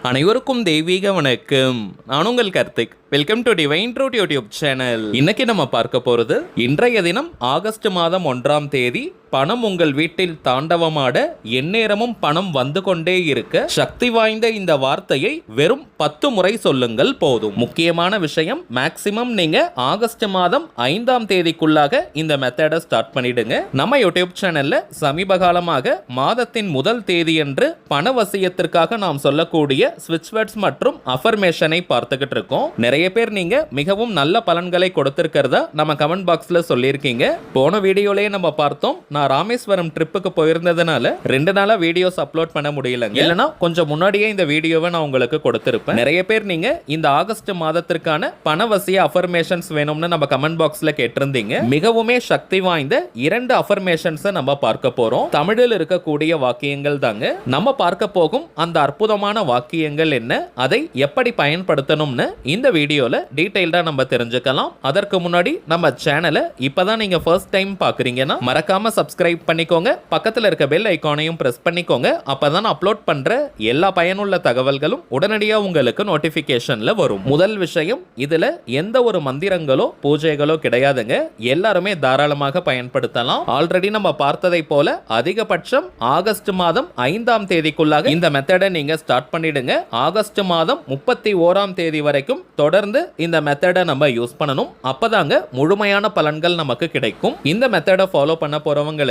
அனைவருக்கும் தெய்வீக வணக்கம். நான் உங்கள் Karthik. Welcome to divine truth YouTube channel. இன்னைக்கு நம்ம பார்க்க போறது இன்றைய தினம் ஆகஸ்ட் மாதம் 1ஆம் தேதி பணம் உங்கள் வீட்டில் தாண்டவமாட எந்நேரமும் பணம் வந்து கொண்டே இருக்க சக்தி வாய்ந்த இந்த வார்த்தையை வெறும் 10 முறை சொல்லுங்கள் போதும். முக்கியமான விஷயம், மேக்சிமம் நீங்க ஆகஸ்ட் மாதம் 5ஆம் தேதிக்குள்ளாக இந்த மெத்தடை ஸ்டார்ட் பண்ணிடுங்க. நம்ம யூடியூப் சேனல்ல சமீப காலமாக மாதத்தின் முதல் தேதியன்று பணவசியத்திற்காக நாம் சொல்லக்கூடிய ஸ்விட்ச் வேர்ட்ஸ் மற்றும் அஃபர்மேஷனை பார்த்துக்கிட்டு இருக்கோம். நிறைய பேர் நீங்க மிகவும் நல்ல பலன்களை கொடுத்திருக்கிறதா நம்ம கமெண்ட் பாக்ஸ்ல சொல்லியிருக்கீங்க. போன வீடியோலயே நம்ம பார்த்தோம். நான் ராமேஸ்வரம் ட்ரிப்புக்கு போயிருந்ததுனால 2 நாளா வீடியோஸ் அப்லோட் பண்ண முடியலங்க. இல்லனா கொஞ்சம் முன்னாடியே இந்த வீடியோவை நான் உங்களுக்கு கொடுத்திருப்பேன். நிறைய பேர் நீங்க இந்த ஆகஸ்ட் மாதத்திற்கான பணவசிய அஃபர்மேஷன்ஸ் வேணும்னு நம்ம கமெண்ட் பாக்ஸ்ல கேட்டிருந்தீங்க. மிகவுமே சக்தி வாய்ந்த 2 அஃபர்மேஷன்ஸ் நம்ம பார்க்க போறோம். தமிழில் இருக்கக்கூடிய வாக்கியங்கள் தாங்க. நம்ம பார்க்க போகும் அந்த அற்புதமான வாக்கியங்கள் என்ன, அதை எப்படி பயன்படுத்தணும்னு இந்த வீடியோல டீடைல்டா நம்ம தெரிஞ்சுக்கலாம். அதற்கு முன்னாடி நம்ம சேனலை இப்பதான் நீங்க ஃபர்ஸ்ட் டைம் பாக்குறீங்கன்னா மறக்காம சப்ஸ்கிரைப் பண்ணிக்கோங்க. பக்கத்துல இருக்க பெல் ஐகானையும் பிரஸ் பண்ணிக்கோங்க. அப்பதான் அப்லோட் பண்ற எல்லா பயனுள்ள தகவல்களும் உடனடியா உங்களுக்கு நோட்டிபிகேஷன்ல வரும். முதல் விஷயம், இதுல எந்த ஒரு மந்திரங்களோ பூஜைகளோ கிடையாதுங்க. எல்லாருமே தாராளமாக பயன்படுத்தலாம். ஆல்ரெடி நம்ம பார்த்ததை போல அதிகபட்சம் ஆகஸ்ட் மாதம் 5ஆம் தேதிக்குள்ளாக இந்த மெத்தடை நீங்க ஸ்டார்ட் பண்ணிடுங்க. ஆகஸ்ட் மாதம் 31ஆம் தேதி வரைக்கும் தொடர்ந்து இந்த மெத்தடை நம்ம யூஸ் பண்ணணும். அப்பதாங்க முழுமையான பலன்கள் நமக்கு கிடைக்கும். இந்த மெத்தடை ஃபாலோ பண்ண போறவங்களுக்கு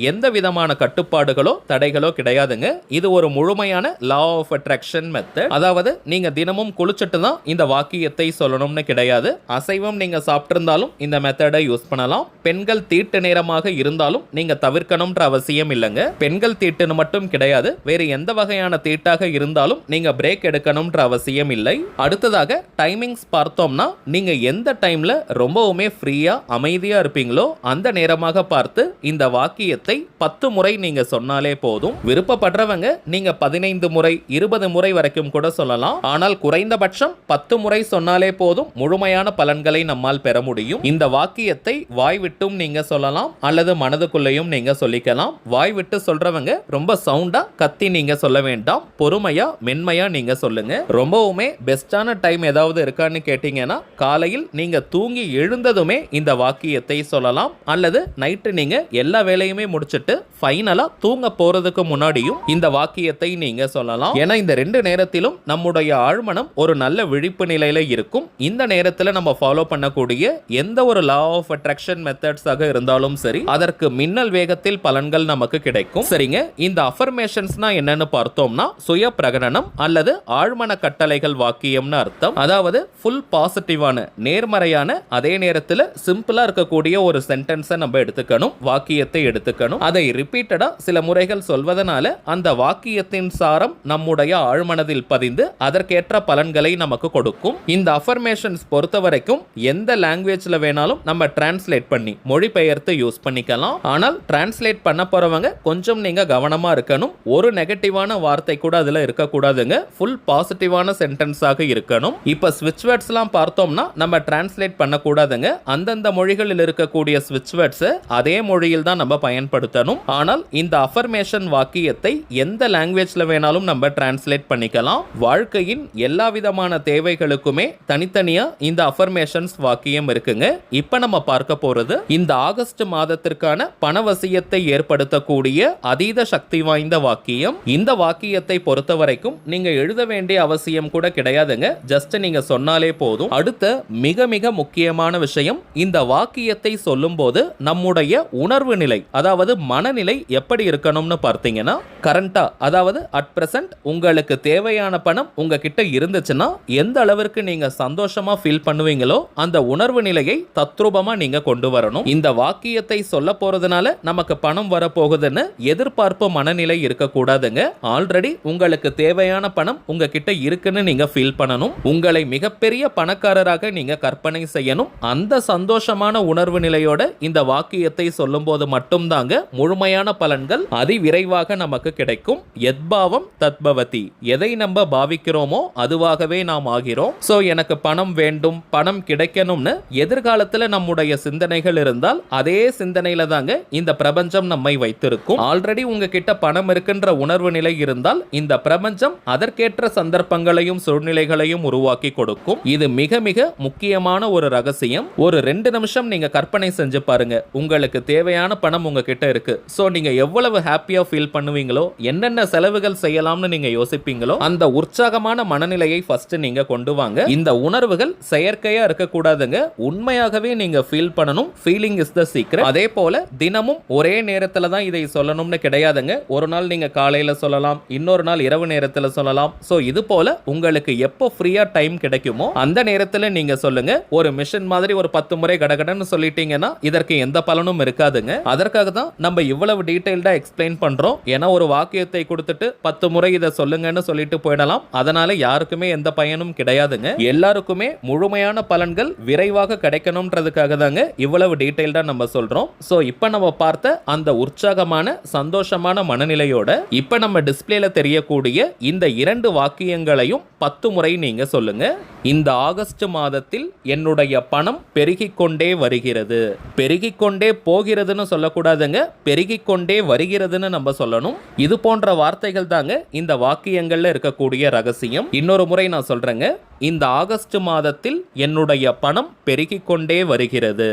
எந்த விதமான கட்டுப்பாடுகளோ தடைகளோ கிடையாதுங்க. இது ஒரு முழுமையான லா ஆஃப் அட்ராக்ஷன் மெத்தட். அதாவது நீங்க தினமும் குளிச்சுட்டு தான் இந்த வாக்கியத்தை சொல்லணும்னு கிடையாது. அசைவம் நீங்க சாப்பிட்டிருந்தாலும் இந்த மெத்தடை யூஸ் பண்ணலாம். பெண்கள் தீட்டு நேரமாக இருந்தாலும் நீங்க தவிர்க்கணும்ன்ற அவசியம் இல்லைங்க. பெண்கள் தீட்டுன்னு மட்டும் கிடையாது, வேறு எந்த வகையான தீட்டாக இருந்தாலும் நீங்க பிரேக் எடுக்கணும்ன்ற அவசியம் இல்லை. அடுத்ததாக டைமிங்ஸ் பார்த்தோம்னா, நீங்க எந்த டைம்ல ரொம்பவுமே ஃப்ரீயா அமைதியா இருப்பீங்களோ அந்த நேரமாக பார்த்து இந்த வாக்கியத்தை 10 முறை நீங்க சொன்னாலே போதும். விருப்பப்படுறவங்க நீங்க 15 முறை 20 முறை வரைக்கும் கூட சொல்லலாம். ஆனால் குறைந்தபட்சம் 10 முறை சொன்னாலே போதும் முழுமையான பலன்களை நம்மால் பெற முடியும். இந்த வாக்கியத்தை வாய் விட்டும் நீங்க சொல்லலாம் அல்லது மனதுக்குள்ளேயும் நீங்க சொல்லிக்கலாம். வாய் விட்டு சொல்றவங்க ரொம்ப சவுண்டா கத்தி நீங்க சொல்ல வேண்டாம். பொறுமையா மென்மையா நீங்க சொல்லுங்க. ரொம்பவுமே பெஸ்டான டைம் ஏதாவது இருக்கான்னு கேட்டீங்கன்னா, காலையில் நீங்க தூங்கி எழுந்ததுமே இந்த வாக்கியத்தை சொல்லலாம். அல்லது நைட்டு நீங்க எல்லா வேலையுமே முடிச்சிட்டு ஃபைனலா தூங்க போறதுக்கு முன்னாடியும் இந்த வாக்கியத்தை நீங்க சொல்லலாம். ஏன்னா இந்த 2 நேரத்திலும் நம்முடைய ஆழ்மனம் ஒரு நல்ல விழிப்பு நிலையில இருக்கும். இந்த நேரத்தில் நம்ம ஃபாலோ பண்ணக்கூடிய எந்த ஒரு லா ஆஃப் அட்ராக்ஷன் மெத்தட்ஸாக இருந்தாலும் சரி, அதற்கு மின்னல் வேகத்தில் பலன்கள் நமக்கு கிடைக்கும். சரிங்க, இந்த அஃபர்மேஷன்ஸ்னா என்னன்னு பார்த்தோம்னா, சுய பிரகடனம் அல்லது ஆழ்மன கட்டளைகள் வாக்கியம்னு அர்த்தம். அதாவது ஃபுல் பாசிட்டிவான நேர்மறையான அதே நேரத்தில் சிம்பிளா இருக்கக்கூடிய ஒரு சென்டென்ஸை நம்ம எடுத்துக்கணும், வாக்கியத்தை எடுத்துக்கணும். அதை ரிப்பீட்டடா சில முறைகள் சொல்வதனால அந்த வாக்கியத்தின் சாரம் நம்முடைய ஆழ்மனதில் பதிந்து அதற்கேற்ற பலன்களை நமக்கு கொடுக்கும். இந்த அஃபர்மேஷன்ஸ் பொறுத்த வரைக்கும் எந்த லாங்குவேஜ்ல வேணாலும் நம்ம டிரான்ஸ்லேட் பண்ணி மொழிபெயர்த்து யூஸ் பண்ணிக்கலாம். ஆனால் டிரான்ஸ்லேட் பண்ண போறவங்க கொஞ்சம் நீங்க கவனமா இருக்கணும். ஒரு நெகட்டிவான வார்த்தை கூட அதுல இருக்க கூடாதுங்க. ஃபுல் பாசிட்டிவான சென்டென்ஸாக இருக்கணும். இப்ப ஸ்விட்ச் வேர்ட்ஸ்லாம் பார்த்தோம்னா நம்ம டிரான்ஸ்லேட் பண்ண கூடாதுங்க. அந்தந்த மொழிகளில் இருக்கக்கூடிய ஸ்விட்ச் வேர்ட்ஸ் அதே மொழியில் தான் நம்ம பயன்படுத்தணும். ஆனால் இந்த அஃபர்மேஷன் வாக்கியத்தை எந்த லாங்குவேஜ்ல வேணாலும் நம்ம டிரான்ஸ்லேட் பண்ணிக்கலாம். வாழ்க்கையின் எல்லா விதமான தேவைகளுக்குமே தனித்தனியா இந்த அஃபர்மேஷன்ஸ் வாக்கியம் இருக்குங்க. இப்ப நம்ம பார்க்க போறது இந்த ஆகஸ்ட் மாதத்திற்கான பணவசியத்தை ஏற்படுத்தக்கூடிய அதீத சக்தி வாய்ந்த வாக்கியம். இந்த வாக்கியத்தை பொறுத்த வரைக்கும் நீங்க எழுத வேண்டிய அவசியம் கூட கிடையாதுங்க. ஜஸ்ட் நீங்க சொன்னாலே போதும். அடுத்த மிக மிக முக்கியமான விஷயம், இந்த வாக்கியத்தை சொல்லும் போது நம்முடைய உணர்வு நிலை, அதாவது மனநிலை எப்படி இருக்கணும்னு பார்த்தீங்கன்னா, கரண்டா அதாவது அட் பிரசன்ட் உங்களுக்கு தேவையான பணம் உங்ககிட்ட இருந்துச்சுன்னா எந்த அளவிற்கு நீங்க சந்தோஷமா ஃபீல் பண்ணுவீங்களோ அந்த உணர்வு நிலையை தத்ரூபமா நீங்க கொண்டு வரணும். இந்த வாக்கியத்தை சொல்ல போறதுனால நமக்கு பணம் வரப்போகுதுன்னு எதிர்பார்ப்பு மனநிலை இருக்கக்கூடாதுங்க. ஆல்ரெடி உங்களுக்கு தேவையான பணம் உங்ககிட்ட இருக்குன்னு நீங்க ஃபீல் பண்ணணும். உங்களை மிகப்பெரிய பணக்காரராக நீங்க கற்பனை செய்யணும். அந்த சந்தோஷமான உணர்வு நிலையோட இந்த வாக்கியத்தை சொல்லும் போது மட்டும்தாங்க முழுமையான பலன்கள் அதிவிரைவாக நமக்கு கிடைக்கும். யத்பாவம் தத்பவதி, எதை நம்ம பாவிக்கிறோமோ அதுவாகவே நாம் ஆகிறோம். சோ எனக்கு பணம் வேண்டும், பணம் கிடைக்கணும்னு எதிர்காலத்துல நம்முடைய சிந்தனைகள் இருந்தால் அதே சிந்தனையில தாங்க இந்த பிரபஞ்சம் நம்மை வைத்திருக்கும். ஆல்ரெடி உங்ககிட்ட பணம் இருக்கின்ற உணர்வு நிலை இருந்தால் இந்த பிரபஞ்சம் அதற்கேற்ற சந்தர்ப்பங்களையும் சூழ்நிலைகளையும் உருவாக்கி கொடுக்கும். இது மிக மிக முக்கியமான ஒரு ரகசியம். ஒரு 2 நிமிஷம் நீங்க கற்பனை செஞ்சு பாருங்க. உங்களுக்கு தேவையான பணம் உங்ககிட்ட இருக்கு. சோ நீங்க எவ்வளவு ஹாப்பியா ஃபீல் பண்ணுவீங்களோ, என்னென்ன செலவுகள் செய்யலாம்னு நீங்க யோசிப்பீங்களோ, அந்த உற்சாகமான மனநிலையை ஃபர்ஸ்ட் நீங்க கொண்டு வாங்க. இந்த உணர்வுகள் செயற்கையா இருக்க கூடாதுங்க. உண்மையாகவே நீங்க ஃபீல் பண்ணணும். Feeling is the secret. அதே போல தினமும் ஒரே நேரத்துல தான் இதை சொல்லணும்னு கிடையாதுங்க. ஒரு நாள் நீங்க காலையில சொல்லலாம், இன்னொரு நாள் இரவு நேரத்துல சொல்லலாம். சோ இது போல உங்களுக்கு எப்போ ஃப்ரீயா டைம் கிடைக்குமோ அந்த நேரத்துல நீங்க சொல்லுங்க. ஒரு மிஷன் மாதிரி ஒரு 10 முறை கடகடன்னு சொல்லிட்டீங்கன்னா இதற்கு எந்த பலனும் இருக்காதுங்க. அதற்காக தான் நம்ம இவ்வளவு டீடைல்டா எக்ஸ்பிளைன் பண்றோம். ஏன்னா ஒரு வாக்கியத்தை கொடுத்துட்டு 10 முறை இதை சொல்லுங்கன்னு சொல்லிட்டு போயிடலாம். அதனால யாருக்குமே எந்த பயனும் கிடையாதுங்க. எல்லாருக்குமே முழுமையான பலன்கள் விரைவாக கிடைக்கணும்ன்றதுக்காக தாங்க இவ்வளவு டீடைல்டா நம்ம சொல்றோம். சோ இப்போ நம்ம பார்த்த அந்த உற்சாகமான சந்தோஷமான மனநிலையோட இப்போ நம்ம டிஸ்பிளேல தெரியக்கூடிய இந்த 2 வாக்கியங்களையும் 10 முறை நீங்க சொல்லுங்க. இந்த ஆகஸ்ட் மாதத்தில் என்னுடைய பணம் பெருகிக் கொண்டே வருகிறது. பெருகிக் கொண்டே போகிறதுன்னு சொல்லக்கூடாதுங்க, பெருகிக் கொண்டே வருகிறதுன்னு நம்ம சொல்லணும். இது போன்ற வார்த்தைகள் தாங்க இந்த வாக்கியங்கள்ல இருக்கக்கூடிய ரகசியம். இன்னொரு முறை நான் சொல்றேங்க. இந்த ஆகஸ்ட் மாதத்தில் என்னுடைய பணம் பெருகிக் கொண்டே வருகிறது.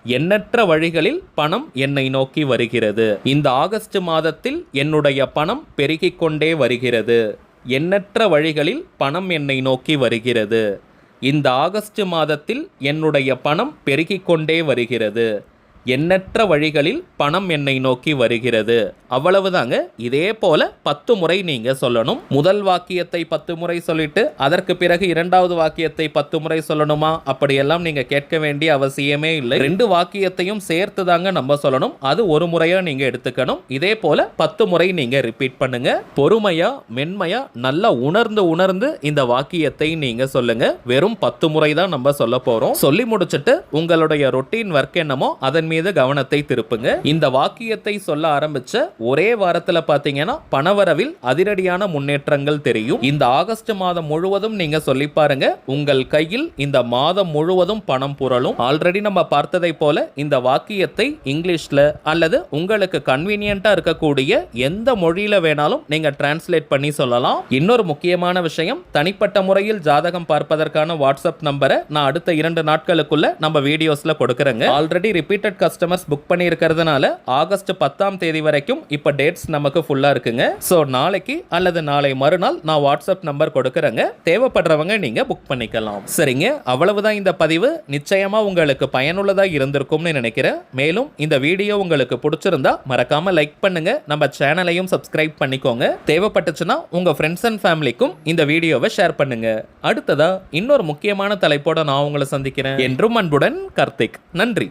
எண்ணற்ற வழிகளில் பணம் என்னை நோக்கி வருகிறது. இந்த ஆகஸ்ட் மாதத்தில் என்னுடைய பணம் பெருகிக் கொண்டே வருகிறது. எண்ணற்ற வழிகளில் பணம் என்னை நோக்கி வருகிறது. இந்த ஆகஸ்ட் மாதத்தில் என்னுடைய பணம் பெருகிக் கொண்டே வருகிறது. எண்ணற்ற வழிகளில் பணம் என்னை நோக்கி வருகிறது. அவ்வளவுதாங்க. இதே போல 10 முறை நீங்க சொல்லணும். முதல் வாக்கியத்தை 10 முறை சொல்லிட்டு அதற்கு பிறகு 2வது வாக்கியத்தை 10 முறை சொல்லணுமா? அப்படியெல்லாம் நீங்க கேட்க வேண்டிய அவசியமே இல்லை. 2 வாக்கியத்தையும் சேர்த்து தாங்க நம்ம சொல்லணும். அது ஒரு முறையா நீங்க எடுத்துக்கணும். இதே போல 10 முறை நீங்க ரிப்பீட் பண்ணுங்க. பொறுமையா மென்மையா நல்லா உணர்ந்து இந்த வாக்கியத்தை நீங்க சொல்லுங்க. வெறும் 10 முறை தான் நம்ம சொல்ல போறோம். சொல்லி முடிச்சிட்டு உங்களுடைய ரொட்டீன் ஒர்க் என்னமோ அதன் மீது கவனத்தை திருப்புங்க. இந்த வாக்கியத்தை சொல்ல ஆரம்பிச்ச ஒரே வாரத்துல பாத்தீங்கன்னா பணவரவில் அதிரடியான முன்னேற்றங்கள் தெரியும். இந்த ஆகஸ்ட் மாதம் முழுவதும் நீங்க சொல்லி பாருங்க. உங்கள் கையில் இந்த மாதம் முழுவதும் பணம் புரளும். ஆல்ரெடி நம்ம பார்த்ததை போல இந்த வாக்கியத்தை இங்கிலீஷ்ல அல்லது உங்களுக்கு கன்வீனியன்ட்டா இருக்கக்கூடிய எந்த மொழியில வேணாலும் நீங்க டிரான்ஸ்லேட் பண்ணி சொல்லலாம். இன்னொரு முக்கியமான விஷயம், தனிப்பட்ட முறையில் ஜாதகம் பார்ப்பதற்கான வாட்ஸ்அப் நம்பரை நான் அடுத்த 2 நாட்களுக்குள்ள நம்ம வீடியோஸ்ல கொடுக்கறேங்க. ஆல்ரெடி ரிப்பீட்டட் கஸ்டமர்ஸ் புக் பண்ணி இருக்கிறதுனால ஆகஸ்ட் 10ஆம் தேதி வரைக்கும் இப்ப டேட்ஸ் நமக்கு ஃபுல்லா இருக்குங்க. சோ நாளைக்கு அல்லது நாளை மறுநாள் நான் வாட்ஸ்அப் நம்பர் கொடுக்கறேங்க. தேவைப்படுறவங்க நீங்க புக் பண்ணிக்கலாம். சரிங்க, அவ்வளவுதான் இந்த பதிவு. நிச்சயமா உங்களுக்கு பயனுள்ளதா இருந்திருக்கும்னு நினைக்கிறேன். மேலும் இந்த வீடியோ உங்களுக்கு பிடிச்சிருந்தா மறக்காம லைக் பண்ணுங்க. நம்ம சேனலையும் சப்ஸ்கிரைப் பண்ணிக்கோங்க. தேவைப்பட்டுச்சுன்னா உங்க ஃப்ரெண்ட்ஸ் அண்ட் ஃபேமிலிக்கும் இந்த வீடியோவை ஷேர் பண்ணுங்க. அடுத்ததா இன்னொரு முக்கியமான தலைப்போட நான் உங்களை சந்திக்கிறேன். என்றும் அன்புடன் கார்த்திக். நன்றி.